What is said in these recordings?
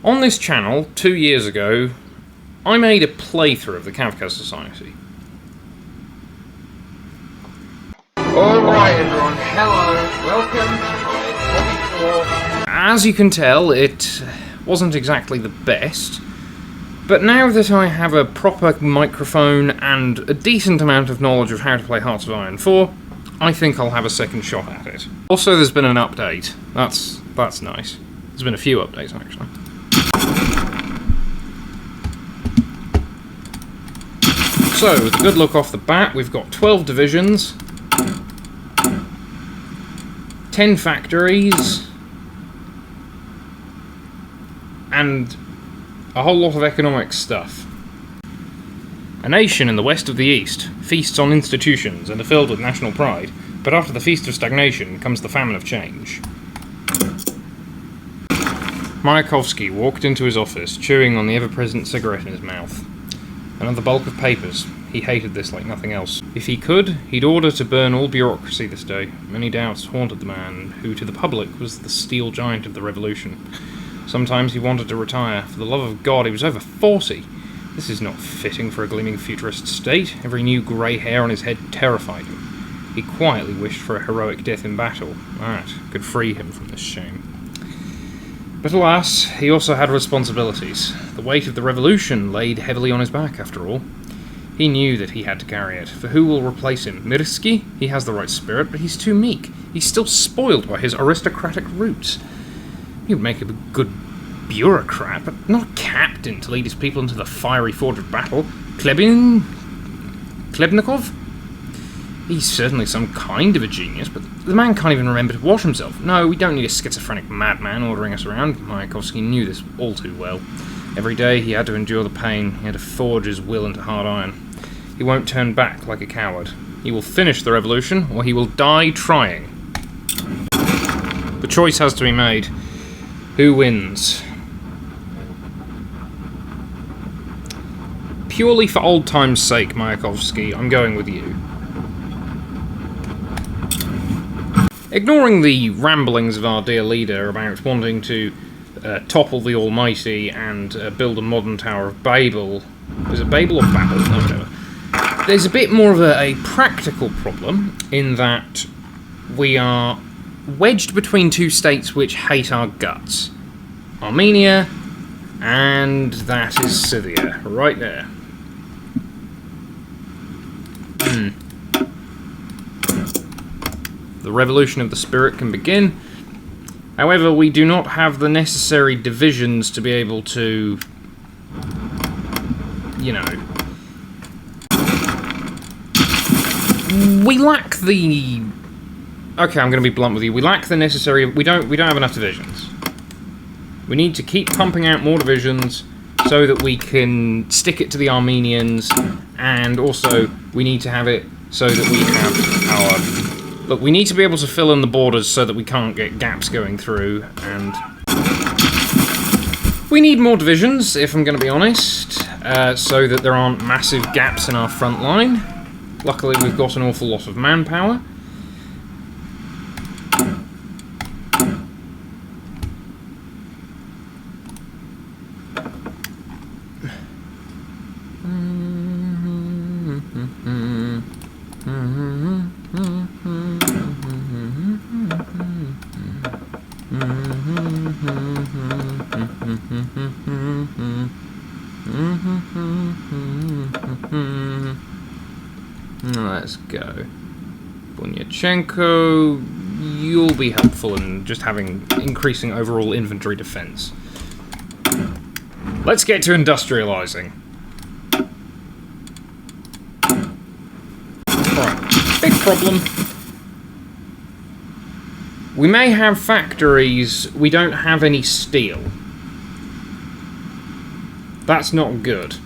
On this channel, 2 years ago, I made a playthrough of the Kafka Society. Alright everyone, hello, welcome to my HOI4. As you can tell, it wasn't exactly the best, but now that I have a proper microphone and a decent amount of knowledge of how to play Hearts of Iron 4, I think I'll have a second shot at it. Also, there's been an update. That's nice. There's been a few updates, actually. So, with a good look off the bat, we've got 12 divisions, 10 factories, and a whole lot of economic stuff. A nation in the west of the east feasts on institutions and are filled with national pride, but after the feast of stagnation comes the famine of change. Mayakovsky walked into his office, chewing on the ever-present cigarette in his mouth. Another bulk of papers. He hated this like nothing else. If he could, he'd order to burn all bureaucracy this day. Many doubts haunted the man, who to the public was the steel giant of the revolution. Sometimes he wanted to retire. For the love of God, he was over 40. This is not fitting for a gleaming futurist state. Every new grey hair on his head terrified him. He quietly wished for a heroic death in battle. That could free him from this shame. But alas, he also had responsibilities. The weight of the revolution laid heavily on his back, after all. He knew that he had to carry it, for who will replace him? Mirsky? He has the right spirit, but he's too meek. He's still spoiled by his aristocratic roots. He'd make a good bureaucrat, but not a captain to lead his people into the fiery forge of battle. Klebnikov? He's certainly some kind of a genius, but the man can't even remember to wash himself. No, we don't need a schizophrenic madman ordering us around. Mayakovsky knew this all too well. Every day he had to endure the pain. He had to forge his will into hard iron. He won't turn back like a coward. He will finish the revolution, or he will die trying. The choice has to be made. Who wins? Purely for old time's sake, Mayakovsky, I'm going with you. Ignoring the ramblings of our dear leader about wanting to topple the Almighty and build a modern Tower of Babel. Was it Babel or Babel? No, whatever. There's a bit more of a practical problem in that we are wedged between two states which hate our guts. Armenia, and that is Scythia, right there. The revolution of the spirit can begin. However, we do not have the necessary divisions to be able to, you know... We lack the... Okay, I'm going to be blunt with you. We lack the necessary... We don't have enough divisions. We need to keep pumping out more divisions so that we can stick it to the Armenians, and also we need to have it so that we have our... Look, we need to be able to fill in the borders so that we can't get gaps going through, and... We need more divisions, if I'm going to be honest, so that there aren't massive gaps in our front line. Luckily, we've got an awful lot of manpower. Let's go. Bunyachenko, you'll be helpful in just increasing overall infantry defense. Let's get to industrializing. Alright, big problem. We may have factories, we don't have any steel. That's not good.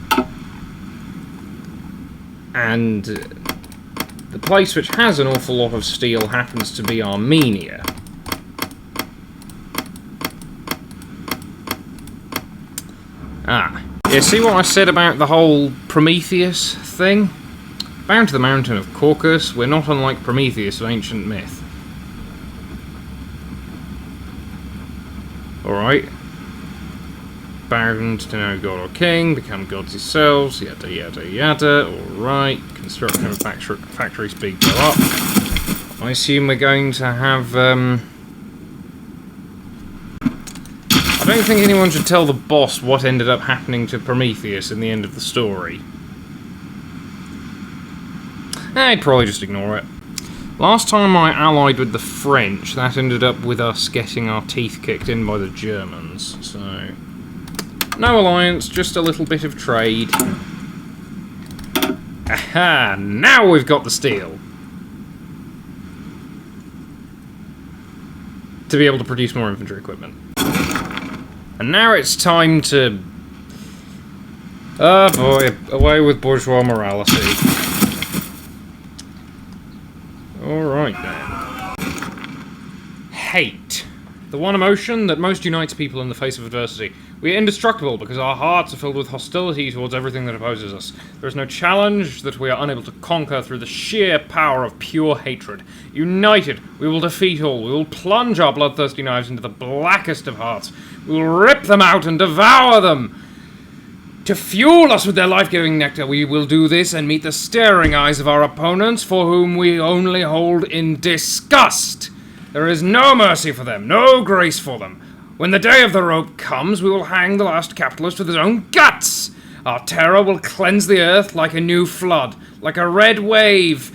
And the place which has an awful lot of steel happens to be Armenia. You see what I said about the whole Prometheus thing? Bound to the mountain of Caucasus, we're not unlike Prometheus of ancient myth. Alright. bound to no god or king, become gods yourselves, yada yada yada. Alright, construction of factory speed go up. I assume we're going to have, I don't think anyone should tell the boss what ended up happening to Prometheus in the end of the story. I'd probably just ignore it. Last time I allied with the French, that ended up with us getting our teeth kicked in by the Germans, so... No alliance, just a little bit of trade. Aha! Now we've got the steel! To be able to produce more infantry equipment. And now it's time to... Oh boy, away with bourgeois morality. Alright then. Hate. The one emotion that most unites people in the face of adversity. We are indestructible because our hearts are filled with hostility towards everything that opposes us. There is no challenge that we are unable to conquer through the sheer power of pure hatred. United, we will defeat all. We will plunge our bloodthirsty knives into the blackest of hearts. We will rip them out and devour them. To fuel us with their life-giving nectar, we will do this and meet the staring eyes of our opponents, for whom we only hold in disgust. There is no mercy for them, no grace for them. When the day of the rope comes, we will hang the last capitalist with his own guts. Our terror will cleanse the earth like a new flood, like a red wave.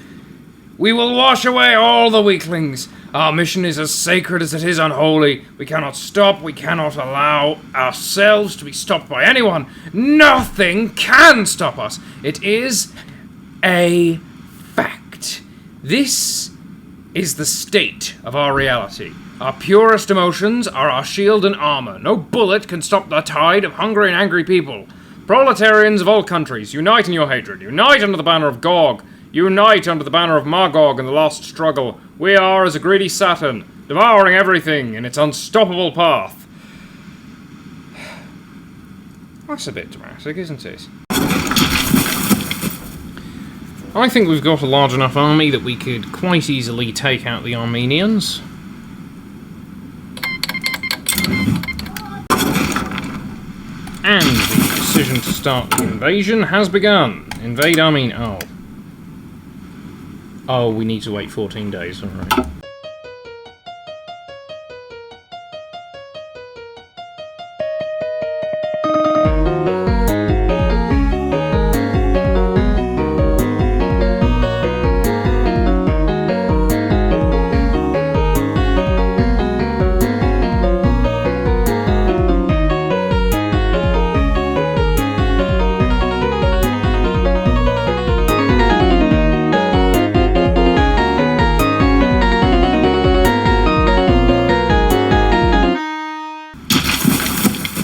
We will wash away all the weaklings. Our mission is as sacred as it is unholy. We cannot stop, we cannot allow ourselves to be stopped by anyone. Nothing can stop us. It is a fact. This is the state of our reality. Our purest emotions are our shield and armor. No bullet can stop the tide of hungry and angry people. Proletarians of all countries, unite in your hatred. Unite under the banner of Gog. Unite under the banner of Magog in the lost struggle. We are as a greedy Saturn, devouring everything in its unstoppable path. That's a bit dramatic, isn't it? I think we've got a large enough army that we could quite easily take out the Armenians. And the decision to start the invasion has begun. Invade Armenia. Oh. Oh, we need to wait 14 days, alright.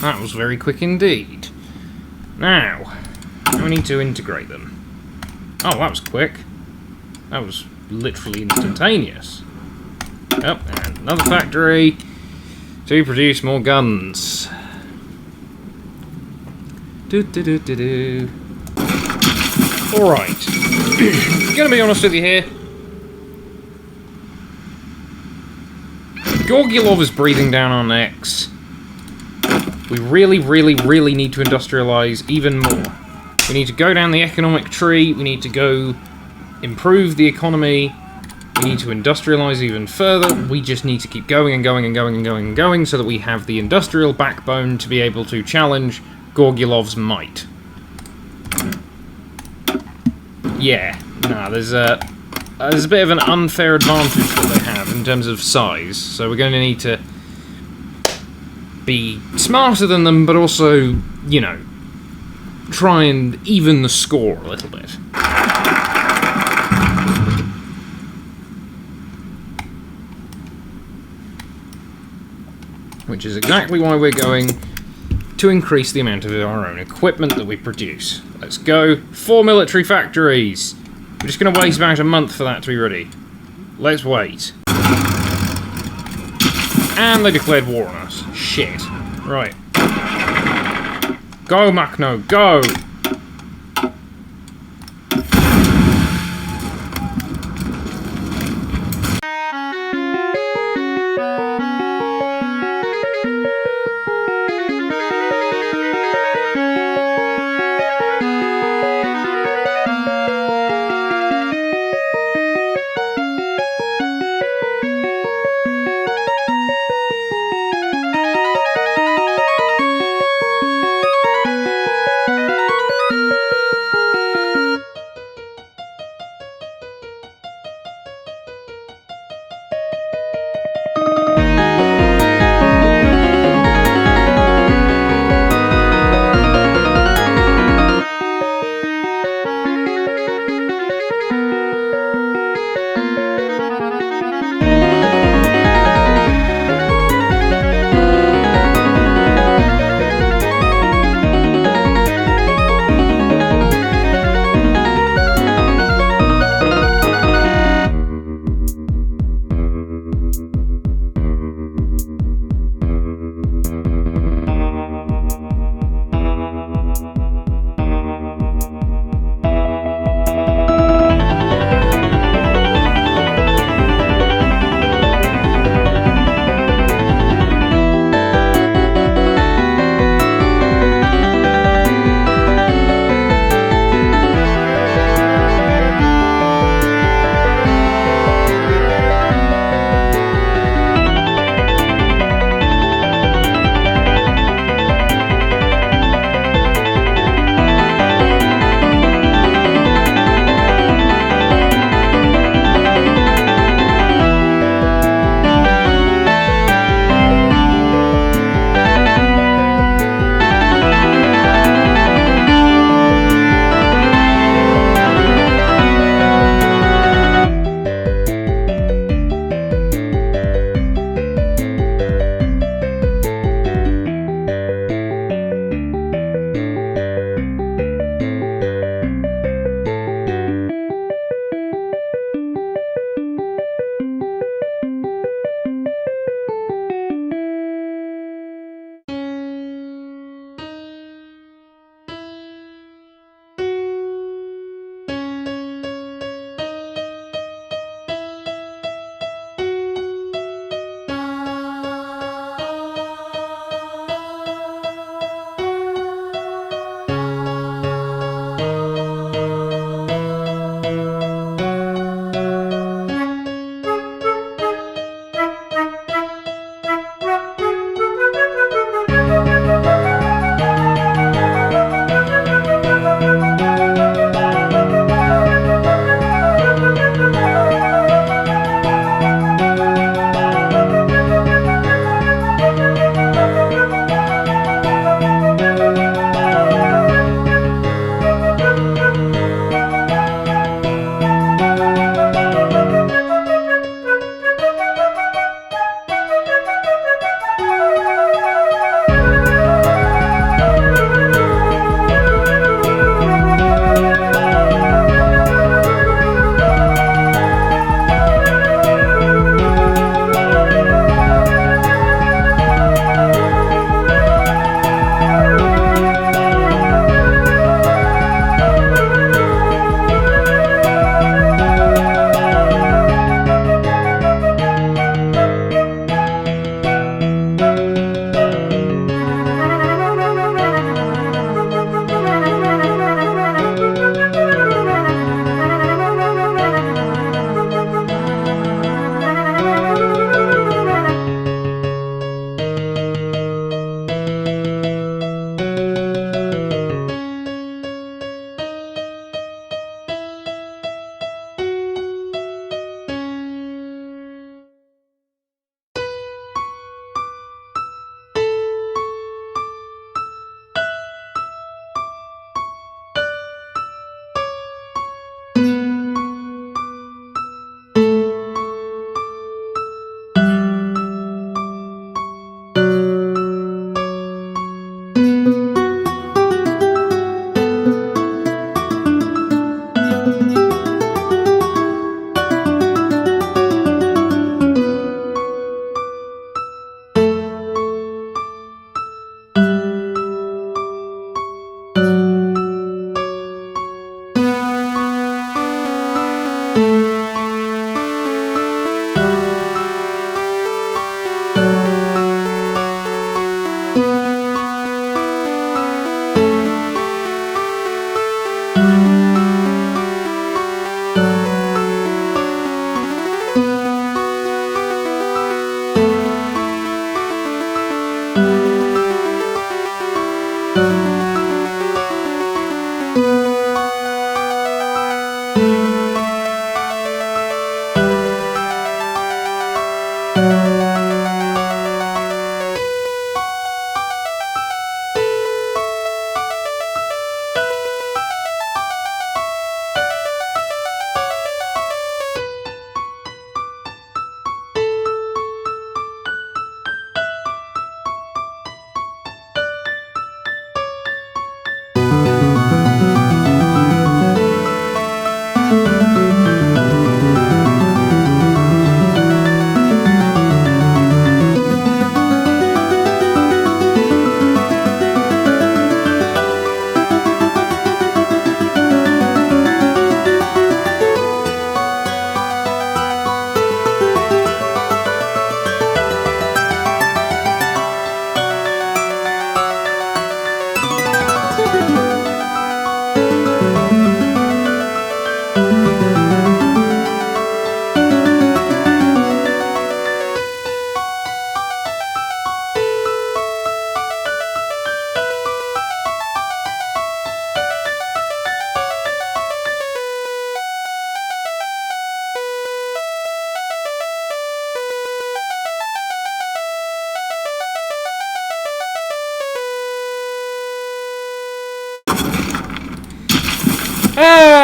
That was very quick indeed. Now, we need to integrate them. Oh, that was quick. That was literally instantaneous. Yep, and another factory to produce more guns. Alright. Gonna be honest with you here. Gorgilov is breathing down our necks. We really, really, really need to industrialise even more. We need to go down the economic tree, we need to go improve the economy, we need to industrialise even further, we just need to keep going and going and going and going and going so that we have the industrial backbone to be able to challenge Gorgilov's might. Yeah, nah, there's a bit of an unfair advantage that they have in terms of size, so we're going to need to be smarter than them, but also, you know, try and even the score a little bit. Which is exactly why we're going to increase the amount of our own equipment that we produce. Let's go. 4 military factories! We're just going to wait about a month for that to be ready. Let's wait. And they declared war on us. Shit. Right. Go, Machno, go!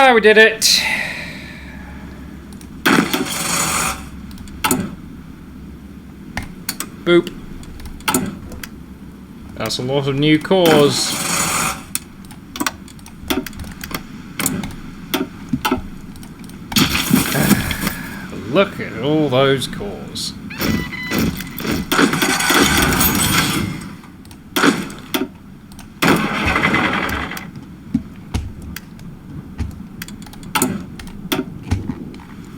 Ah, we did it. Boop. That's a lot of new cores. Look at all those cores.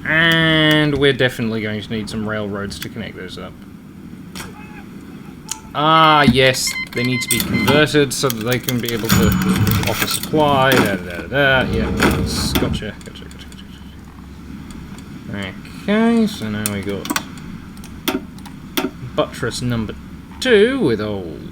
And we're definitely going to need some railroads to connect those up. Ah, yes, they need to be converted so that they can be able to offer supply. Yeah, gotcha. Okay, so now we got buttress number 2 with old.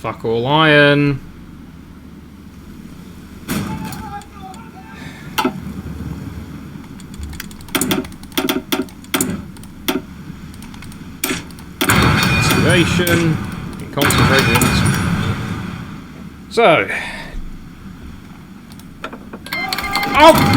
Fuck all iron. Excavation. Concentrations. So. Oh!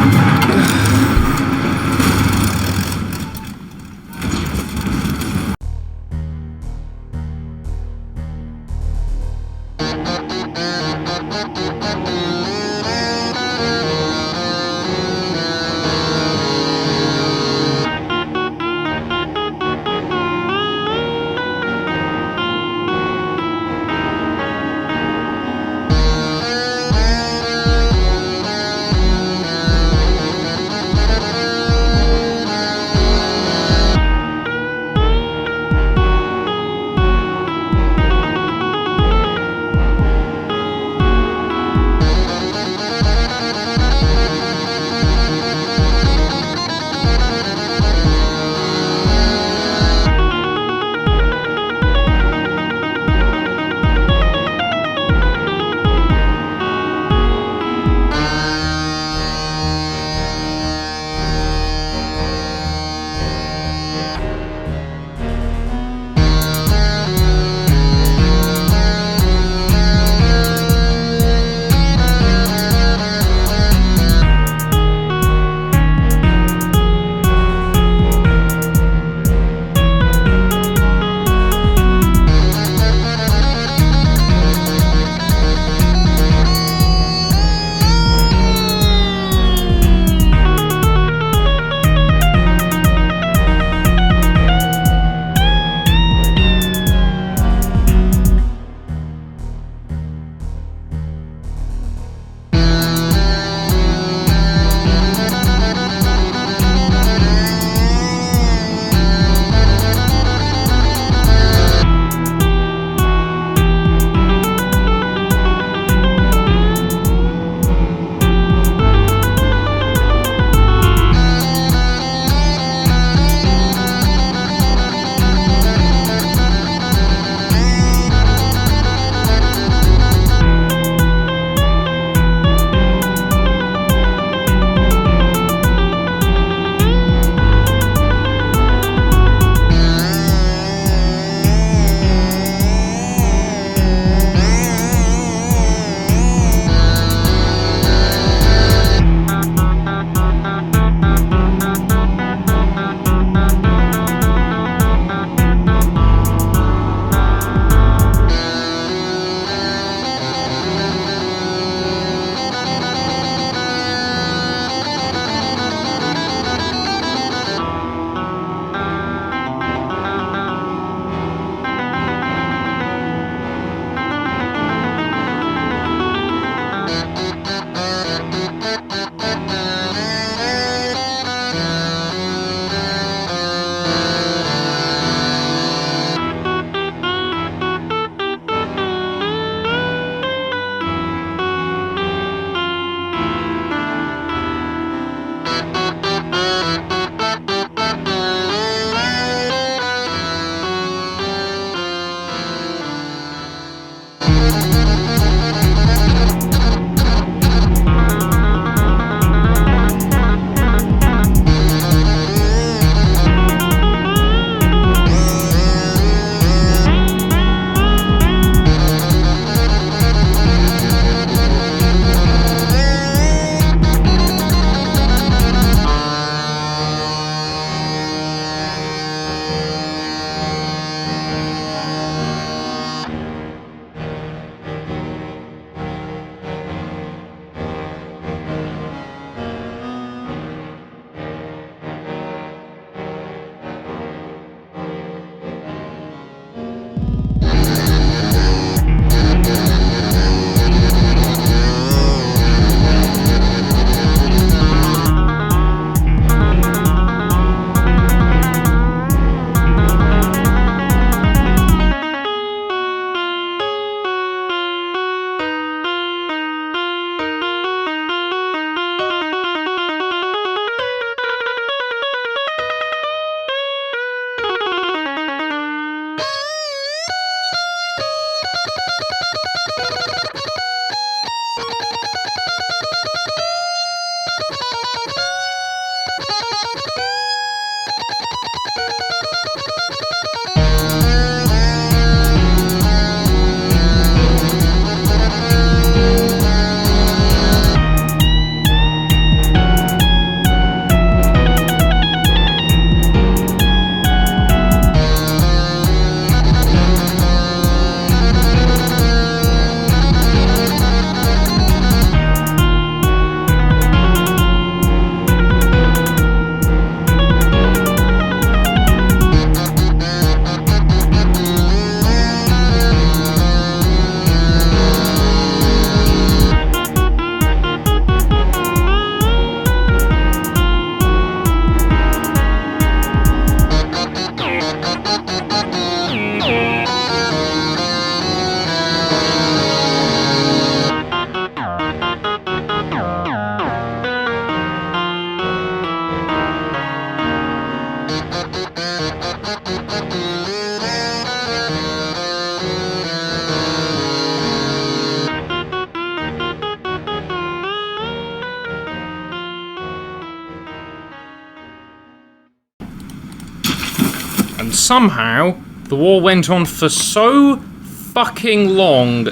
And somehow, the war went on for so fucking long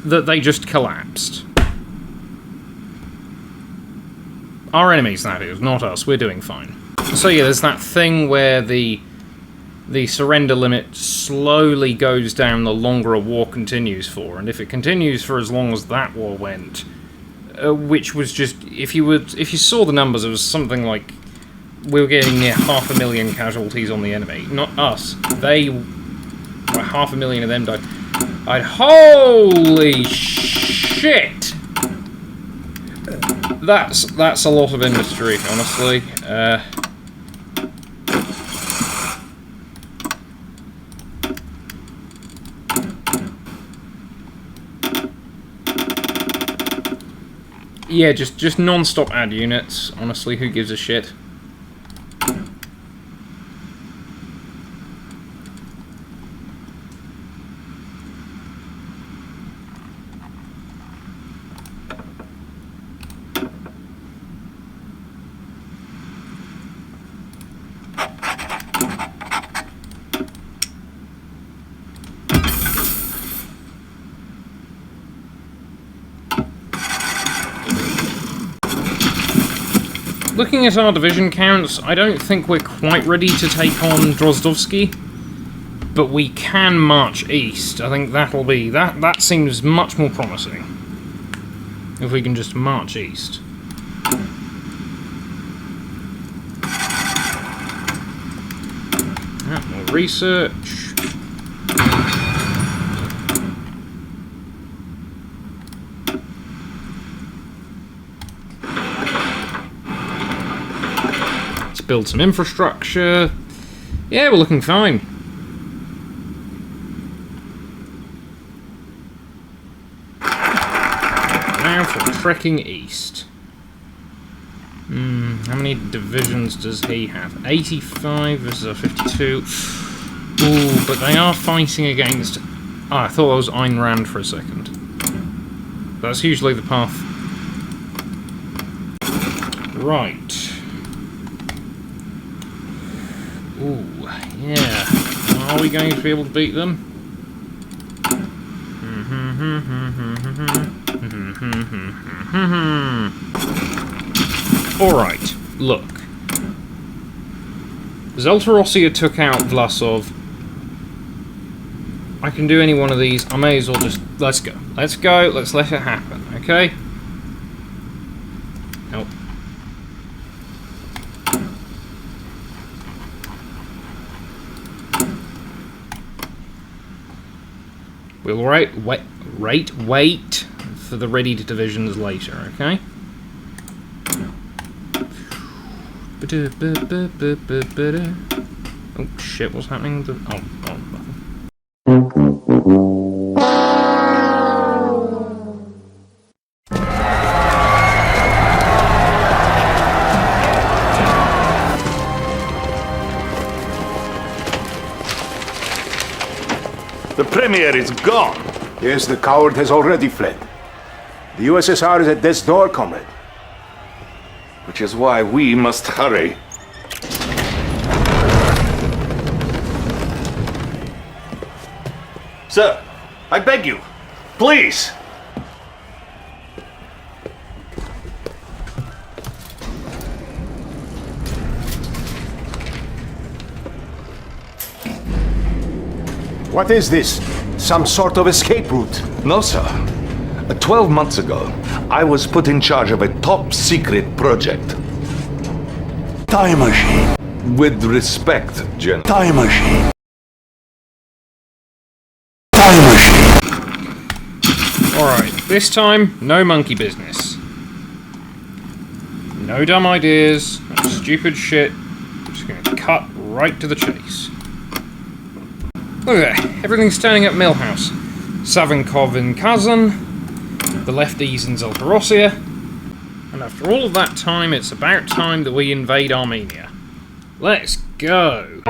that they just collapsed. Our enemies, that is, not us. We're doing fine. So yeah, there's that thing where the surrender limit slowly goes down the longer a war continues for, and if it continues for as long as that war went, which was just, if you saw the numbers, it was something like we were getting near 500,000 casualties on the enemy. Not us. They, well, 500,000 of them died. Holy shit! That's a lot of industry, honestly. Yeah, just non-stop add units. Honestly, who gives a shit? Looking at our division counts, I don't think we're quite ready to take on Drozdovsky, but we can march east. I think that'll be... That seems much more promising. If we can just march east. More research. Build some infrastructure. Yeah, we're looking fine. Now for trekking east. How many divisions does he have? 85 versus a 52. Ooh, but they are fighting against... Ah, I thought that was Ayn Rand for a second. That's usually the path. Right. Ooh, yeah. Are we going to be able to beat them? Alright, look. Zeltarossia took out Vlasov. I can do any one of these. I may as well just... Let's go. Let's go. Let's let it happen, okay? Nope. We'll wait for the ready divisions later, okay? Oh shit, what's happening? Oh, nothing. The Premier is gone. Yes, the coward has already fled. The USSR is at death's door, comrade. Which is why we must hurry. Sir, I beg you, please. What is this? Some sort of escape route? No, sir. 12 months ago, I was put in charge of a top-secret project. Time machine. With respect, General. Time machine. Time machine. Alright, this time, no monkey business. No dumb ideas, no stupid shit. I'm just gonna cut right to the chase. Look at that, everything's turning up Millhouse. Savinkov in Kazan, the lefties in Zeltarossia, and after all of that time, it's about time that we invade Armenia. Let's go!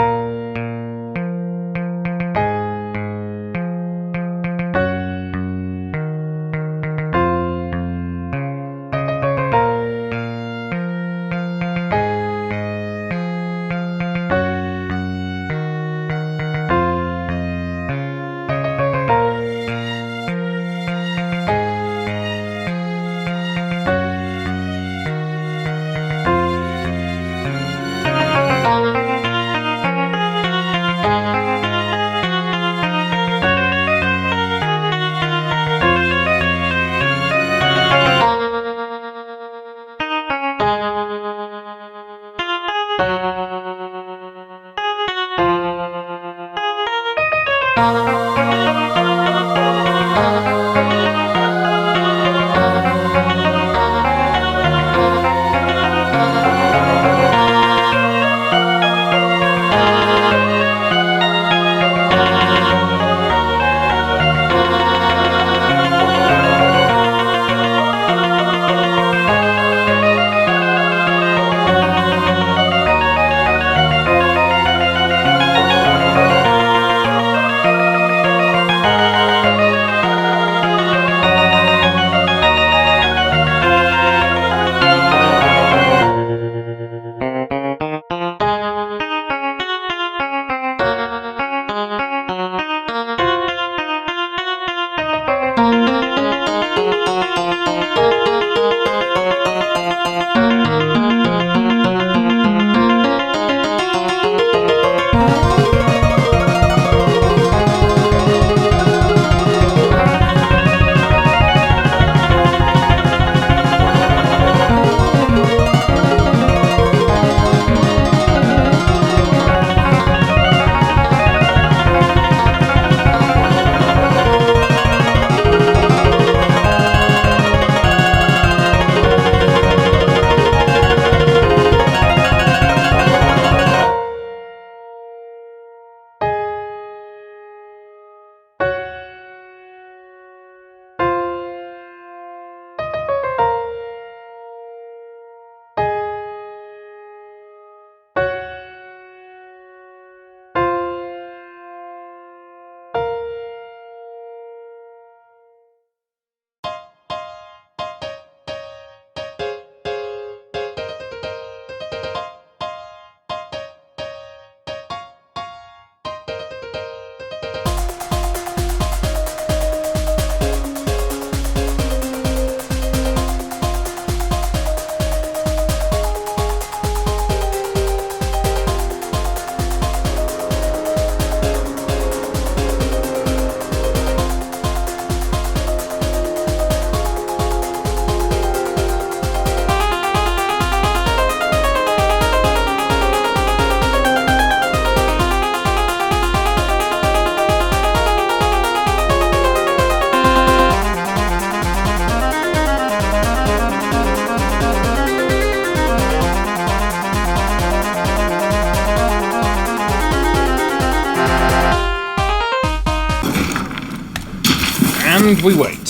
And we wait.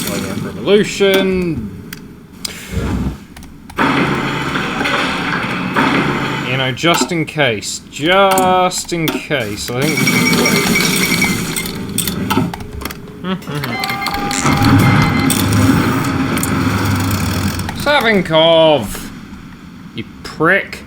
Slow down revolution. You know, just in case, I think we should wait. Savinkov! You prick.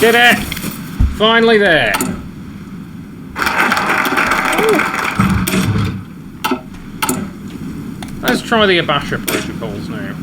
did it! Finally there! Let's try the Abasha protocols now.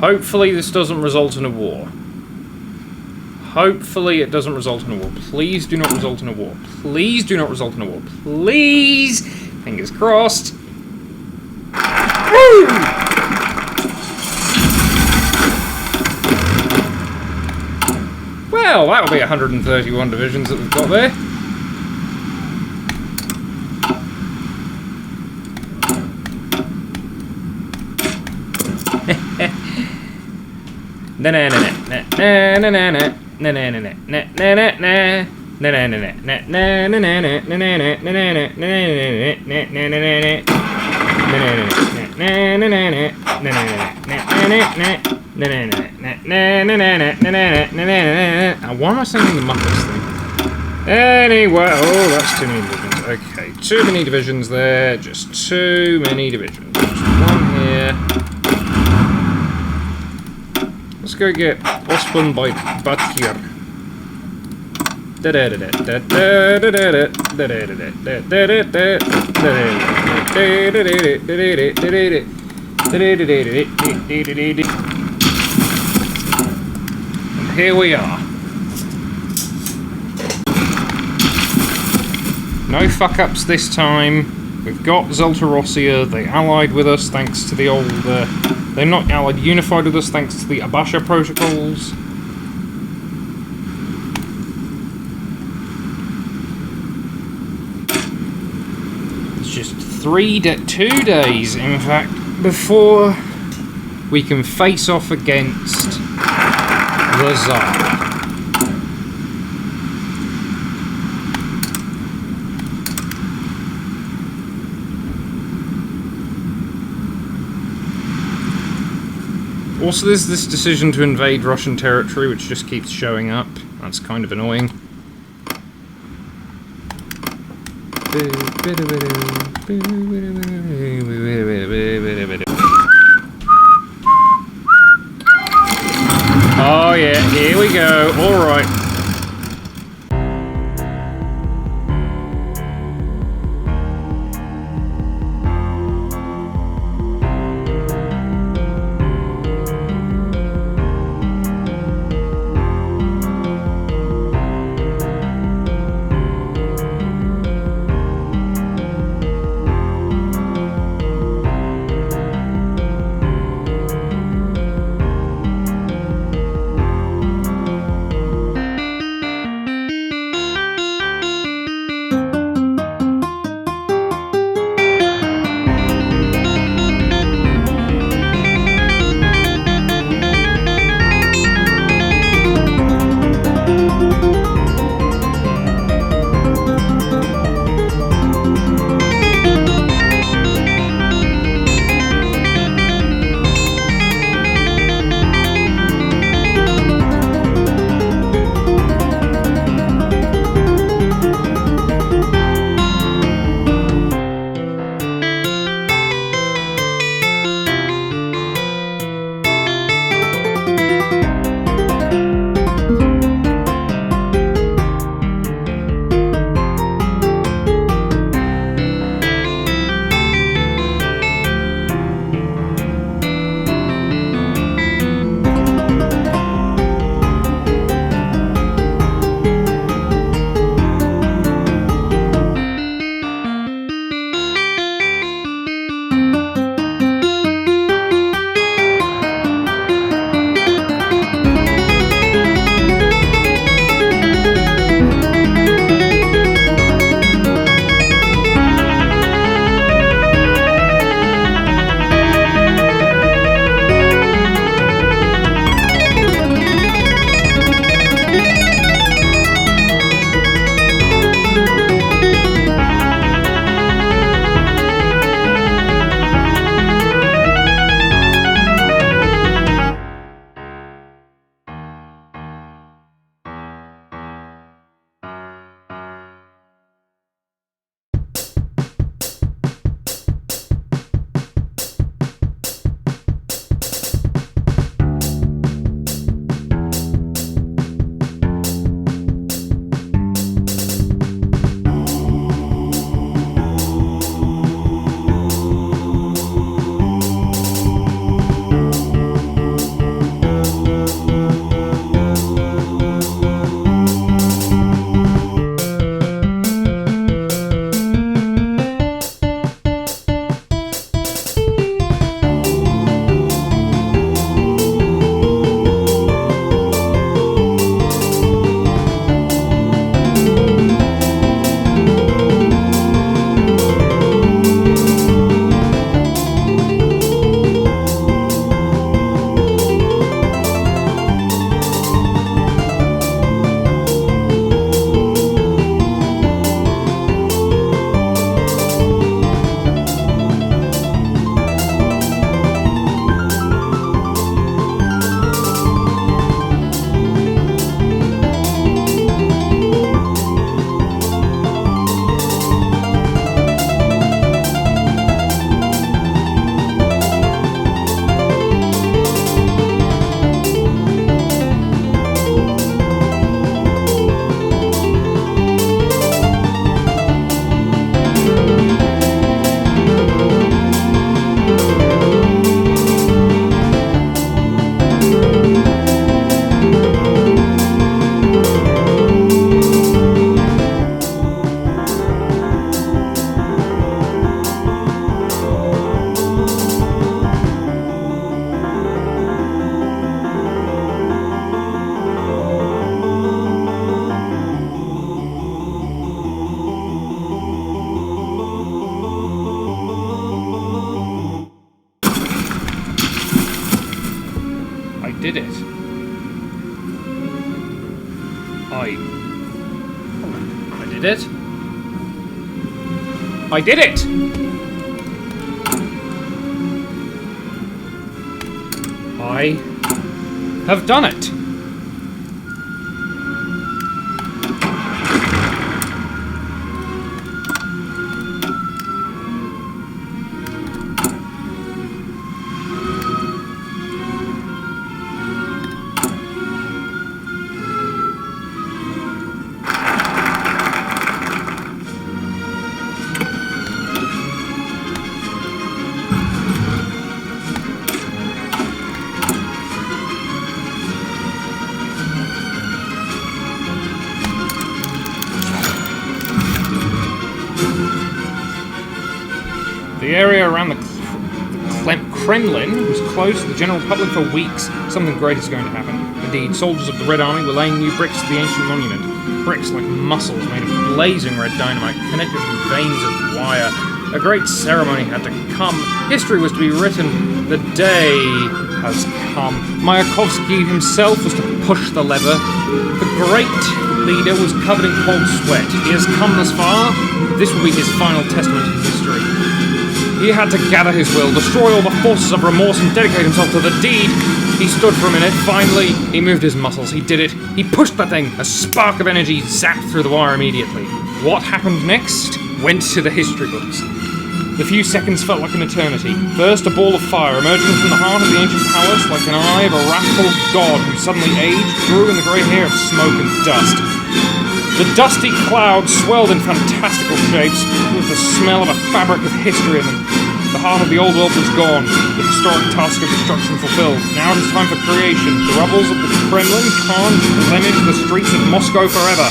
Hopefully this doesn't result in a war. Hopefully it doesn't result in a war. Please do not result in a war. Please do not result in a war. Please! Fingers crossed. Woo! Well, that'll be 131 divisions that we've got there. Why am I singing the Muppets thing? Anyway, oh, that's too many divisions. Okay, too many divisions there. Just too many divisions. Just one here. Let's go get Osman by Batyr. And here we are. No fuck-ups this time. We've got Zeltarossia. They allied with us thanks to the old... they're not allied, unified with us thanks to the Abasha protocols. It's just 2 days, in fact, before we can face off against the Tsar. Also, there's this decision to invade Russian territory, which just keeps showing up. That's kind of annoying. Oh yeah, here we go. Alright. I did it. I did it! I have done it. The area around the Kremlin was closed to the general public for weeks. Something great is going to happen. Indeed, soldiers of the Red Army were laying new bricks to the ancient monument. Bricks like muscles made of blazing red dynamite, connected with veins of wire. A great ceremony had to come. History was to be written. The day has come. Mayakovsky himself was to push the lever. The great leader was covered in cold sweat. He has come this far. This will be his final testament in history. He had to gather his will, destroy all the forces of remorse, and dedicate himself to the deed. He stood for a minute. Finally, he moved his muscles. He did it. He pushed the thing. A spark of energy zapped through the wire immediately. What happened next went to the history books. The few seconds felt like an eternity. First, a ball of fire emerging from the heart of the ancient palace, like an eye of a wrathful god who suddenly aged, grew in the grey hair of smoke and dust. The dusty clouds swelled in fantastical shapes, with the smell of a fabric of history in them. The heart of the old world was gone, the historic task of destruction fulfilled. Now it is time for creation. The rubbles of the Kremlin can't blemish the streets of Moscow forever.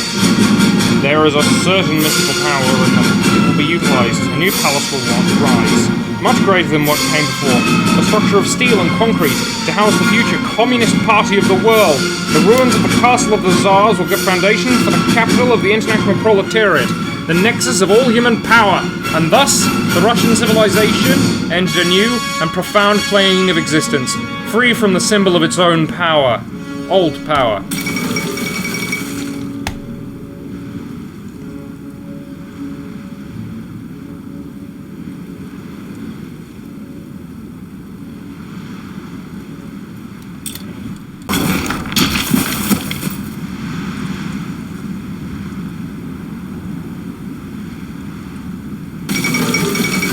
There is a certain mystical power in them. It will be utilized. A new palace will rise, much greater than what came before. A structure of steel and concrete to house the future Communist Party of the world. The ruins of the castle of the Tsars will give foundation for the capital of the international proletariat, the nexus of all human power, and thus the Russian civilization entered a new and profound plane of existence, free from the symbol of its own power, old power.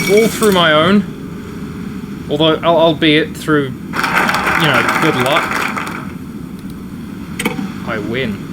All through my own, although albeit through, good luck, I win.